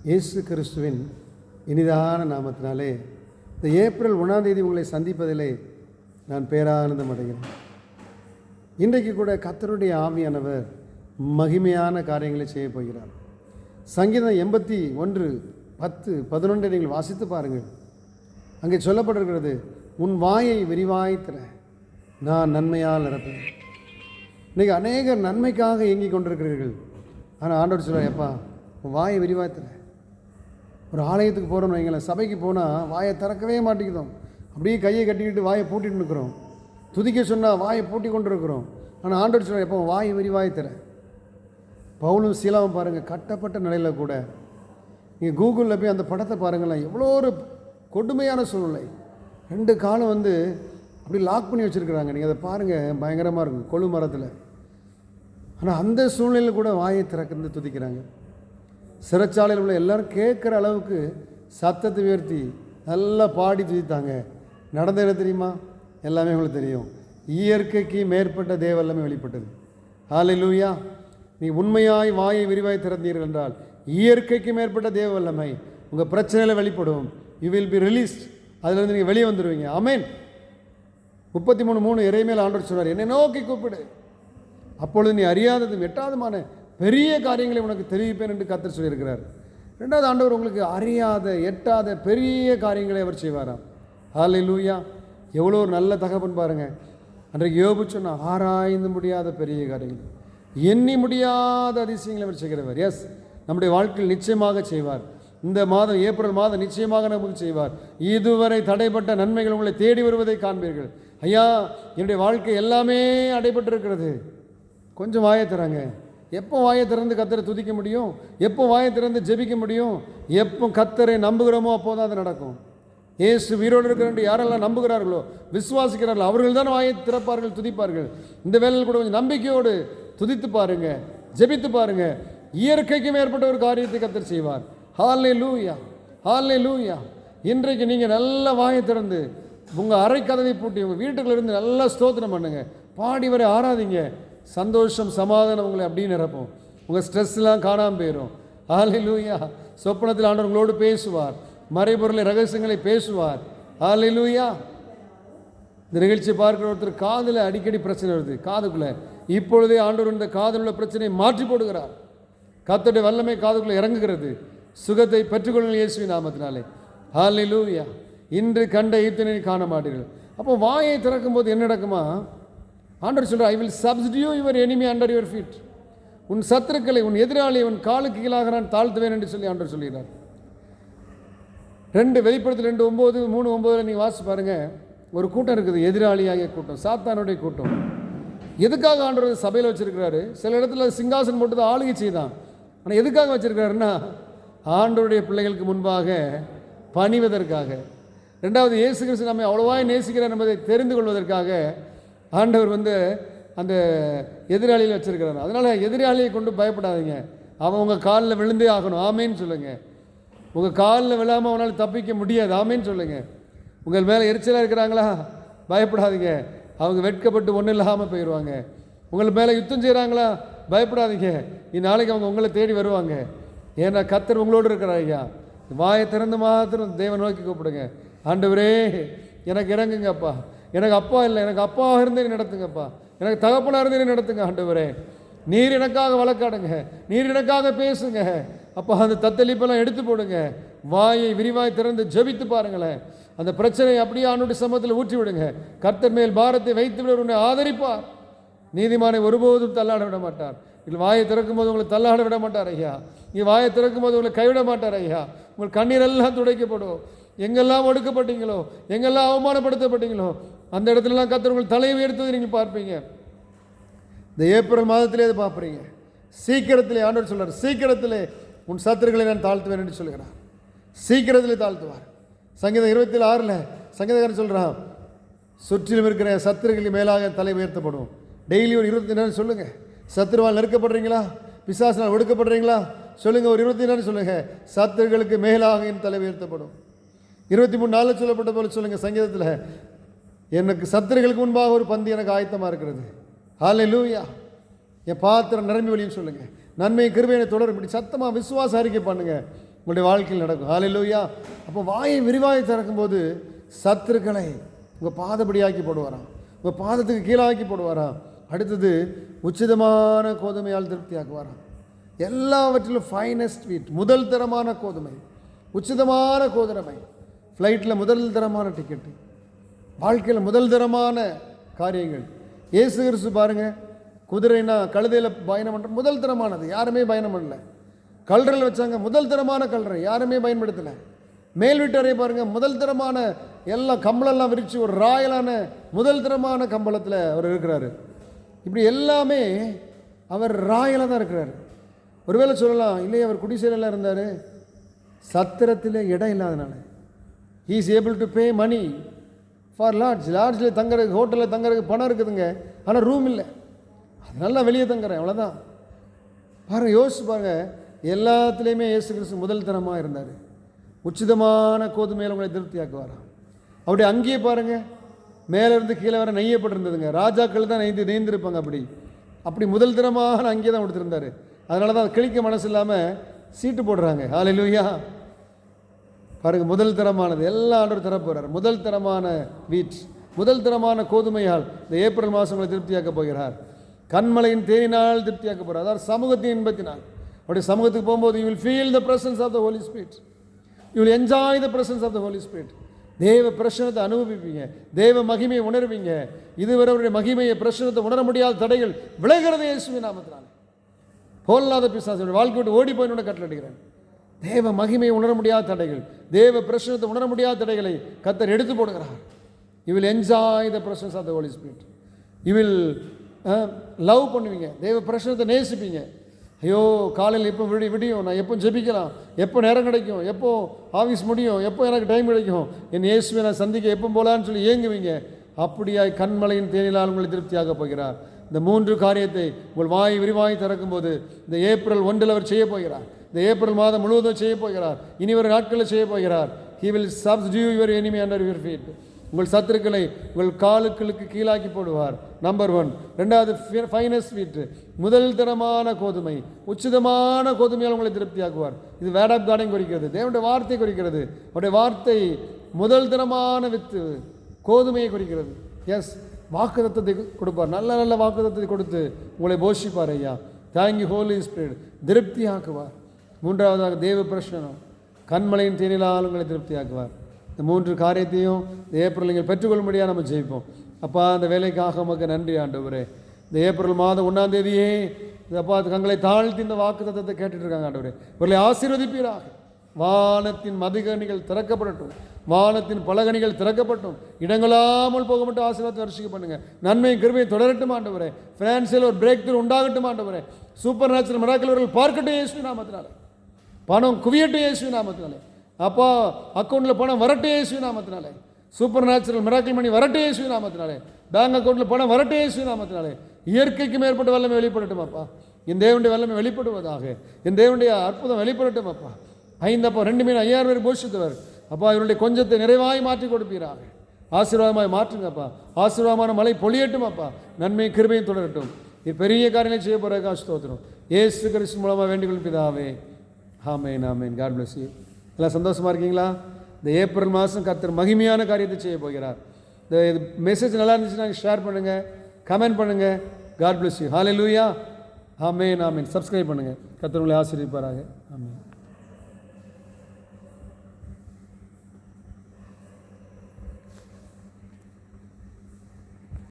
இயேசு கிறிஸ்துவின் இனிதான நாமத்தினாலே இந்த ஏப்ரல் 1ஆம் தேதி உங்களை சந்திப்பதிலே நான் பேரானந்தம் அடைகிறேன். இன்றைக்கு கூட கர்த்தருடைய ஆவியானவர் மகிமையான காரியங்களை செய்ய போகிறார். சங்கீதம் 81:10-11 நீங்கள் வாசித்து பாருங்கள். அங்கே சொல்லப்பட்டிருக்கிறது, உன் வாயை விரிவாய் திற, நான் நன்மையால் நிரப்பேன். இன்றைக்கி அநேகர் நன்மைக்காக இயங்கி கொண்டிருக்கிறீர்கள். ஆனால் ஆண்டவர் சொல்கிறார், எப்பா உன் வாயை விரிவாய் திற. ஒரு ஆலயத்துக்கு போகிறோம்னு வைங்களேன், சபைக்கு போனால் வாயை திறக்கவே மாட்டேங்குதோம். அப்படியே கையை கட்டிக்கிட்டு வாயை பூட்டிட்டு இருக்கிறோம். துதிக்க சொன்னால் வாயை பூட்டி கொண்டு இருக்கிறோம். ஆனால் ஆண்டவர் சொல்கிறார், எப்போ வாயை விரிவாய் திற. பவுலும் சீலாவும் பாருங்கள், கட்டப்பட்ட நிலையில் கூட நீங்கள் கூகுளில் போய் அந்த படத்தை பாருங்களேன், எவ்வளோ ஒரு கொடுமையான சூழ்நிலை. 2 காலம் அப்படி லாக் பண்ணி வச்சுருக்குறாங்க. நீங்கள் அதை பாருங்கள், பயங்கரமாக இருக்கும் கொழு மரத்தில். ஆனால் அந்த சூழ்நிலையில் கூட வாயை திறக்கிறது துதிக்கிறாங்க. சிறைச்சாலையில் உள்ள எல்லோரும் கேட்குற அளவுக்கு சத்தத்தை உயர்த்தி நல்லா பாடி துதித்தாங்க. நடந்த என்ன தெரியுமா? எல்லாமே உங்களுக்கு தெரியும். இயற்கைக்கு மேற்பட்ட தேவ எல்லாமே வெளிப்பட்டது. ஹல்லேலூயா! நீ உண்மையாய் வாயை விரிவாய் திறந்தீர்கள் என்றால் இயற்கைக்கு மேற்பட்ட தேவ வல்லமை உங்கள் பிரச்சனையில் வெளிப்படும். You will be released. அதிலிருந்து நீங்கள் வெளியே வந்துடுவீங்க. ஆமென். 33:3 எரேமியாவில் ஆண்டவர் சொன்னார், என்னை நோக்கி கூப்பிடு, அப்பொழுது நீ அறியாததும் எட்டாதமான பெரிய காரியங்களை உனக்கு தெரிவிப்பேன் என்று கர்த்தர் சொல்லியிருக்கிறார். 2வது, ஆண்டவர் உங்களுக்கு அறியாத எட்டாத பெரிய காரியங்களை அவர் செய்வாராம். ஹல்லேலூயா! எவ்வளோ ஒரு நல்ல தகவன் பாருங்கள். அன்றைக்கு யோபு சொன்ன ஆராய்ந்து முடியாத பெரிய காரியங்கள், எண்ணி முடியாத அதிசயங்களை அவர் செய்கிறவர். எஸ், நம்முடைய வாழ்க்கையில் நிச்சயமாக செய்வார். இந்த மாதம் ஏப்ரல் மாதம் நிச்சயமாக நமக்கு செய்வார். இதுவரை தடைப்பட்ட நன்மைகள் உங்களை தேடி வருவதை காண்பீர்கள். ஐயா, என்னுடைய வாழ்க்கை எல்லாமே அடைபட்டிருக்கிறது. கொஞ்சம் வாயை தராங்க. எப்போ வாயை திறந்து கர்த்தரை துதிக்க முடியும்? எப்போ வாயை திறந்து ஜெபிக்க முடியும்? எப்போ கர்த்தரை நம்புகிறோமோ அப்போ தான் அது நடக்கும். இயேசு உயிரோடு இருக்கிற யாரெல்லாம் நம்புகிறார்களோ, விசுவாசிக்கிறார்களோ, அவர்கள் தான் வாயை திறப்பார்கள், துதிப்பார்கள். இந்த வேளையில் கூட கொஞ்சம் நம்பிக்கையோடு துதித்து பாருங்கள், ஜெபித்து பாருங்கள். இயற்கைக்கு மேற்பட்ட ஒரு காரியத்தை கர்த்தர் செய்வார். ஹல்லேலூயா! ஹல்லேலூயா! இன்றைக்கு நீங்கள் நல்ல வாயை திறந்து உங்கள் அறை கதவை பூட்டி உங்கள் வீட்டுக்குள்ளேருந்து நல்லா ஸ்தோத்திரம் பண்ணுங்கள், பாடி வரை ஆராதிங்க. சந்தோஷம் சமாதானம் உங்களை அப்படியே நிரப்பும். உங்கள் ஸ்ட்ரெஸ்லாம் காணாமல் போயிடும். ஹல்லேலூயா! சொப்பனத்தில் ஆண்டவர் உங்களோடு பேசுவார், மறைபொருளை ரகசியங்களை பேசுவார். ஹல்லேலூயா! இந்த நிகழ்ச்சியை பார்க்குற ஒருத்தர் காதில் அடிக்கடி பிரச்சனை வருது, காதுக்குள்ளே. இப்பொழுதே ஆண்டவர் இந்த காதில் உள்ள பிரச்சனையை மாற்றி போடுகிறார். கர்த்தருடைய வல்லமை காதுக்குள்ளே இறங்குகிறது. சுகத்தை பெற்றுக்கொள்ளுங்கள் இயேசுவின் நாமத்தினாலே. ஹல்லேலூயா! இன்று கண்ட ஈத்தனை காண மாட்டீர்கள். அப்போ வாயை திறக்கும் போது என்ன நடக்குமா? ஆண்டவர் சொல்கிறார், I will subdue your enemy under your feet. உன் சத்துருக்களை, உன் எதிராளியை உன் காலுக்கு கீழாக நான் தாழ்த்துவேன் என்று சொல்லி ஆண்டவர் சொல்கிறார். 2 வெளிப்படுத்தல் 2:9-3:9 நீங்கள் வாசி பாருங்கள். ஒரு கூட்டம் இருக்குது, எதிராளியாகிய கூட்டம், சாத்தானுடைய கூட்டம். எதுக்காக ஆண்டவர் சபையில் வச்சிருக்கிறாரு? சில இடத்துல சிங்காசனம் போட்டு தான் ஆளுகை செய்தான். ஆனால் எதுக்காக வச்சிருக்கிறாருன்னா, ஆண்டவருடைய பிள்ளைகளுக்கு முன்பாக பணிவதற்காக. 2வது, இயேசு கிறிஸ்து நம்மை அவ்வளவாய் நேசிக்கிறார் என்பதை தெரிந்து கொள்வதற்காக ஆண்டவர் அந்த எதிராளியில் வச்சிருக்கிறார். அதனால் எதிராளியை கொண்டு பயப்படாதீங்க. அவன் உங்கள் காலில் விழுந்தே ஆகணும். ஆமேன்னு சொல்லுங்கள். உங்கள் காலில் விழாமல் அவனால் தப்பிக்க முடியாது. ஆமேன்னு சொல்லுங்கள். உங்கள் மேலே எரிச்சலாக இருக்கிறாங்களா? பயப்படாதீங்க. அவங்க வெட்கப்பட்டு ஒன்றும் இல்லாமல் போயிடுவாங்க. உங்கள் மேலே யுத்தம் செய்கிறாங்களா? பயப்படாதீங்க. இந்நாளைக்கு அவங்க உங்களை தேடி வருவாங்க. ஏன்னா கர்த்தர் உங்களோடு இருக்கிறார். ஐயா, வாயை திறந்து மாத்திரம் தேவன் நோக்கி கூப்பிடுங்க. ஆண்டவரே, எனக்கு இறங்குங்கப்பா. எனக்கு அப்பா இல்லை, எனக்கு அப்பாவாக இருந்தே நடத்துங்கப்பா. எனக்கு தகப்பனாக இருந்தே நடத்துங்க. ஆண்டவரே, நீர் எனக்காக வழக்காடுங்க, நீர் எனக்காக பேசுங்க. அப்போ அந்த தத்தளிப்பெல்லாம் எடுத்து போடுங்க. வாயை விரிவாய் திறந்து ஜெபித்து பாருங்களேன். அந்த பிரச்சனையை அப்படியே ஆண்டவருடைய சமூகத்தில் ஊற்றி விடுங்க. கர்த்தர் மேல் பாரத்தை வைத்து விட உன்னை ஆதரிப்பார். நீதிமானை ஒருபோதும் தள்ளாட விட மாட்டார். இல்லை, வாயை திறக்கும் போது உங்களை தள்ளாட விட மாட்டார் ஐயா. நீ வாயை திறக்கும் போது உங்களை கைவிட மாட்டார் ஐயா. உங்கள் கண்ணீரெல்லாம் துடைக்கப்படும். எங்கெல்லாம் ஒடுக்கப்பட்டீங்களோ, எங்கெல்லாம் அவமானப்படுத்தப்பட்டீங்களோ, அந்த இடத்துலலாம் கர்த்தர் உங்கள் தலையை உயர்த்ததை நீங்கள் பார்ப்பீங்க. இந்த ஏப்ரல் மாதத்திலே அதை பார்ப்பீங்க. சீக்கிரத்திலே ஆண்டவர் சொல்கிறார், சீக்கிரத்திலே உன் சத்துருக்களை நான் தாழ்த்துவேன் என்று சொல்கிறார். சீக்கிரத்திலே தாழ்த்துவார். சங்கீதம் 26 சங்கீதக்காரன் சொல்கிறான், சுற்றிலும் இருக்கிற சத்துருக்களுக்கு மேலாக தலை உயர்த்தப்படும். டெய்லி ஒரு 24 சொல்லுங்கள். சத்துருவால் நெருக்கப்படுறீங்களா? பிசாசினால் ஒடுக்கப்படுறீங்களா? சொல்லுங்கள், ஒரு 24 சொல்லுங்கள். சத்துருக்களுக்கு மேலாக என் தலை உயர்த்தப்படும். 23:4 சொல்லப்பட்ட போல சொல்லுங்கள். சங்கீதத்தில், எனக்கு சத்துருக்களுக்கு முன்பாக ஒரு பந்தி எனக்கு ஆயத்தமாக இருக்கிறது. ஹல்லேலூயா! என் பாத்திரம் நிரம்பி வழியும் சொல்லுங்கள். நன்மை கிருபையை தொடரும். இப்படி சத்தமாக விசுவாச அறிக்கை பண்ணுங்கள். உங்களுடைய வாழ்க்கையில் நடக்கும். ஹல்லேலூயா. அப்போ வாயை விரிவாய் திறக்கும்போது சத்துருக்களை உங்கள் பாதபடியாக்கி போடுவாராம், உங்கள் பாதத்துக்கு கீழாக்கி போடுவாராம். அடுத்தது உச்சிதமான கோதுமையால் திருப்தியாக்குவாராம். எல்லாவற்றிலும் ஃபைனஸ்ட் வீட், முதல் தரமான கோதுமை, உச்சிதமான கோதுமை. ஃப்ளைட்டில் முதல் தரமான டிக்கெட்டு, வாழ்க்கையில் முதல் தரமான காரியங்கள். இயேசு கிறிஸ்து பாருங்கள், குதிரைனா கழுதையில் பயணம் பண்ணுற முதல் தரமானது, யாருமே பயணம் பண்ணல. கல்றையில் வச்சாங்க, முதல் தரமான கல்றை, யாருமே பயன்படுத்தலை. மேல் வீட்டறையை பாருங்கள், முதல் தரமான எல்லாம் கம்பளெல்லாம் விரித்து ஒரு ராயலான முதல் தரமான கம்பளத்தில் அவர் இருக்கிறாரு. இப்படி எல்லாமே அவர் ராயலாக தான் இருக்கிறார். ஒருவேளை சொல்லலாம், இல்லையே அவர் குடிசையிலாம் இருந்தார், சத்திரத்தில் இடம் இல்லாதனால. He is able to pay money for லாட்ஜில் தங்குறதுக்கு, ஹோட்டலில் தங்குறதுக்கு பணம் இருக்குதுங்க, ஆனால் ரூம் இல்லை, அதனால வெளியே தங்குறேன், அவ்வளோதான். பாருங்கள், யோசிச்சு பாருங்கள், எல்லாத்துலேயுமே இயேசு கிறிஸ்து முதல் தரமாக இருந்தார். உச்சிதமான கோதுமையில் உங்களை திருப்தியாக்குவாராம். அப்படி அங்கேயே பாருங்கள், மேலேருந்து கீழே வர நெய்யப்பட்டிருந்ததுங்க, ராஜாக்கள் தான் நெய்ந்திருப்பாங்க. அப்படி முதல் தரமான அங்கேயே தான் கொடுத்துருந்தார். அதனால தான் கிழிக்க மனசு இல்லாமல் சீட்டு போடுறாங்க. ஹல்லேலூயா. பாருங்கள், முதல் தரமானது எல்லாம் ஆண்டவர் தரப்போகிறார். முதல் தரமான வீட், முதல் தரமான கோதுமையால் இந்த ஏப்ரல் மாதம் உங்களை திருப்தியாக்க போகிறார். கண்மலையின் தேனினால் திருப்தியாக்க போகிறார், அதாவது சமூகத்தின் இன்பத்தினால். அப்படி சமூகத்துக்கு போகும்போது you will feel the presence of the Holy Spirit, you will enjoy the presence of the Holy Spirit. தேவ பிரசனத்தை அனுபவிப்பீங்க, தேவ மகிமையை உணர்வீங்க. இதுவரை அவருடைய மகிமையை பிரசனத்தை உணர முடியாத தடைகள் விலகிறது இயேசுவின் நாமத்தினால. போல்லாத பிசாசுடைய வாழ்க்கை விட்டு ஓடி போய் கட்டளையிடுகிறேன். தேவ மகிமையை உணர முடியாத தடைகள், தேவ பிரசனத்தை உணர முடியாத தடைகளை கர்த்தர் எடுத்து போடுகிறார். You will enjoy the presence of the Holy Spirit. You will love பண்ணுவீங்க, தேவ பிரசனத்தை நேசிப்பீங்க. ஐயோ, காலையில் எப்போ விடியும், நான் எப்போ ஜெபிக்கலாம், எப்போ நேரம் கிடைக்கும், எப்போ ஆஃபீஸ் முடியும், எப்போ எனக்கு டைம் கிடைக்கும், என் இயேசுவை நான் சந்திக்க எப்போ போகலான்னு சொல்லி ஏங்குவீங்க. அப்படியாய் கண்மலையின் தேனிலால் உங்களை திருப்தியாக போகிறார். இந்த 3 காரியத்தை உங்கள் வாய் விரிவாய் திறக்கும்போது இந்த ஏப்ரல் 1 அவர் செய்ய போகிறார். இந்த ஏப்ரல் மாதம் முழுவதும் செய்ய போகிறார். இனி வரும் நாட்களில் செய்ய போகிறார். He will subdue your enemy under your feet. உங்கள் சத்துருக்களை உங்கள் காலுக்களுக்கு கீழாக்கி போடுவார். நம்பர் 1. ரெண்டாவது, ஃபைனஸ்ட் வீட், முதல் தரமான கோதுமை, உச்சிதமான கோதுமையால் உங்களை திருப்தியாக்குவார். இது வேர்ட் ஆஃப் காடையும் குறிக்கிறது, தேவனுடைய வார்த்தை குறிக்கிறது. அவருடைய வார்த்தை முதல் தரமான வித்து கோதுமையை குறிக்கிறது. எஸ், வாக்குத்தத்தத்தை கொடுப்பார், நல்ல நல்ல வாக்குத்தத்தை கொடுத்து உங்களை போஷிப்பார். ஐயா, தேங்க்யூ ஹோலி ஸ்பிரிட். திருப்தியாக்குவார். 3வதாக தேவ பிரசனம், கண்மலையின் தேனிலால் உங்களை திருப்தியாக்குவார். இந்த 3 காரியத்தையும் இந்த ஏப்ரல் நீங்கள் பெற்றுக்கொள்ளும்படியாக நம்ம ஜெயிப்போம். அப்பா, அந்த வேலைக்காக நமக்கு நன்றி ஆண்டவரே. இந்த ஏப்ரல் மாதம் 1ஆம் தேதியே அப்பா தங்களை தாழ்த்தி இந்த வாக்குத்தத்தத்தை கேட்டுட்டு இருக்காங்க ஆண்டவரே. இவர்களை ஆசீர்வதிப்பீராக. வானத்தின் மதிகணிகள் திறக்கப்படட்டும், வானத்தின் பலகணிகள் திறக்கப்பட்டும், இடங்களாமல் போக மட்டும் ஆசீர்வாதத்தை வரிசைக்கு பண்ணுங்க. நன்மை கிருபையை தொடரட்டும் ஆண்டவரே. ஃபினான்சியல் ஒரு பிரேக் த்ரூ உண்டாகட்டும் ஆண்டவரே. சூப்பர் நேச்சுரல் மிராக்கிள் அவர்கள் பார்க்கட்டும் இயேசுவின் நாமத்தினாலே. பணம் குவியட்டும் இயேசுவின் நாமத்தினாலே. அப்பா, அக்கௌண்ட்டில் பணம் வரட்டும் இயேசுவின் நாமத்தினாலே. சூப்பர் நேச்சுரல் மிராக்கிள் மணி வரட்டும் இயேசுவின் நாமத்தினாலே. பேங்க் அக்கௌண்ட்டில் பணம் வரட்டும் இயேசுவின் நாமத்தினாலே. இயற்கைக்கு மேற்பட்ட வல்லமை வெளிப்படட்டும் அப்பா. என் தேவனுடைய வல்லமை வெளிப்படுவதாக. என் தேவனுடைய அற்புதம் வெளிப்படட்டும் அப்பா. 5 அப்பா 2 மீன் 5000 பேர் போஷித்தவர் அப்பா, இவருடைய கொஞ்சத்தை நிறைவாய் மாற்றி கொடுப்பீராக. ஆசீர்வாதமாய் மாற்றுங்கப்பா. ஆசீர்வாதமான மழை பொழியட்டும் அப்பா. நன்மை கிருபையும் தொடரட்டும். இது பெரிய காரியங்களை செய்ய போகிறதுக்காக ஸ்தோத்திரம். இயேசு கிறிஸ்து மூலமாக வேண்டிக் பிதாவே. Amen, amen. God bless you. எல்லாம் சந்தோஷமாக இருக்கீங்களா? இந்த ஏப்ரல் மாதம் கர்த்தர் மகிமையான காரியத்தை செய்ய போகிறார். இந்த மெசேஜ் நல்லா இருந்துச்சுன்னா ஷேர் பண்ணுங்கள், கமெண்ட் பண்ணுங்கள். God bless you. Hallelujah. Amen, amen. Subscribe பண்ணுங்கள். கர்த்தர் உங்களை ஆசீர்வதிப்பாராக. ஆமென்.